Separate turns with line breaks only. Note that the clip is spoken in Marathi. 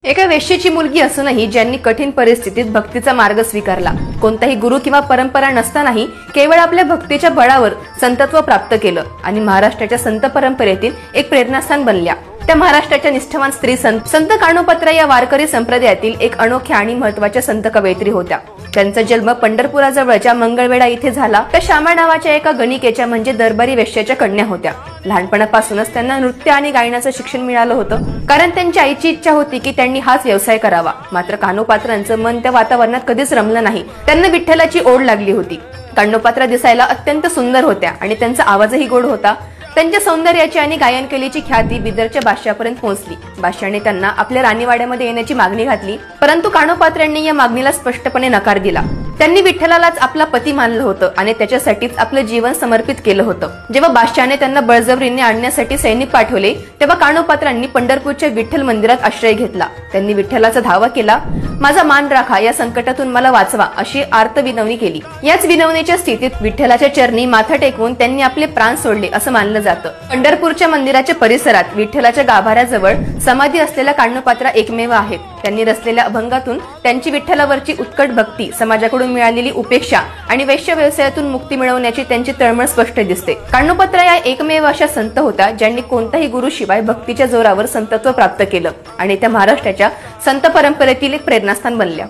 एका वेश्येची मुलगी असूनही ज्यांनी कठीण परिस्थितीत भक्तीचा मार्ग स्वीकारला, कोणताही गुरु किंवा परंपरा नसतानाही केवळ आपल्या भक्तीच्या बळावर संतत्व प्राप्त केलं आणि महाराष्ट्राच्या संत परंपरेतील एक प्रेरणास्थान बनल्या, त्या महाराष्ट्राच्या निष्ठावान स्त्री संत कानोपात्रा या वारकरी संप्रदायातील एक अनोख्या आणि महत्त्वाच्या संत कवयित्री होत्या। त्यांचा जन्म पंढरपुराजवळच्या मंगळवेढा इथे झाला। त्या श्यामा नावाच्या एका गणिकेच्या म्हणजे दरबारी वेश्याच्या कन्या होत्या। लहानपणापासूनच त्यांना नृत्य आणि गायनाचं शिक्षण मिळालं होतं, कारण त्यांच्या आईची इच्छा होती की त्यांनी हाच व्यवसाय करावा। मात्र कानोपात्रांचं मन त्या वातावरणात कधीच रमलं नाही। त्यांना विठ्ठलाची ओढ लागली होती। कानोपात्रा दिसायला अत्यंत सुंदर होत्या आणि त्यांचा आवाजही गोड होता। त्यांच्या सौंदर्याची आणि गायन कलेची ख्याती बिदरच्या बादशाहापर्यंत पोहोचली। बादशाहाने त्यांना आपल्या राणीवाड्यामध्ये येण्याची मागणी घातली, परंतु कानोपात्र्यांनी या मागणीला स्पष्टपणे नकार दिला। त्यांनी विठ्ठलालाच आपला पती मानलं होतं आणि त्याच्यासाठीच आपलं जीवन समर्पित केलं होतं। जेव्हा बादशाहाने त्यांना बळजबरीने आणण्यासाठी सैनिक पाठवले, तेव्हा कानोपात्रांनी पंढरपूरच्या विठ्ठल मंदिरात आश्रय घेतला। त्यांनी विठ्ठलाचा धावा केला, माझा मान राखा, या संकटातून मला वाचवा, अशी आर्त विनवणी केली। याच विनवणीच्या स्थितीत विठ्ठलाच्या चरणी माथा टेकवून त्यांनी आपले प्राण सोडले असं मानलं जातं। पंढरपूरच्या मंदिराच्या परिसरात विठ्ठलाच्या गाभाऱ्याजवळ समाधी असलेल्या कानोपात्रा एकमेव आहेत। त्यांनी रचलेल्या अभंगातून त्यांची विठ्ठलावरची उत्कट भक्ती, समाजाकडून मिळालेली उपेक्षा आणि वैश्य व्यवसायातून मुक्ती मिळवण्याची त्यांची तळमळ स्पष्ट दिसते। कानोपात्रा या एकमेव अशा संत होत्या ज्यांनी कोणत्याही गुरुशिवाय भक्तीच्या जोरावर संतत्व प्राप्त केलं आणि त्या महाराष्ट्राच्या संत परंपरेतील एक प्रेरणास्थान बनल्या।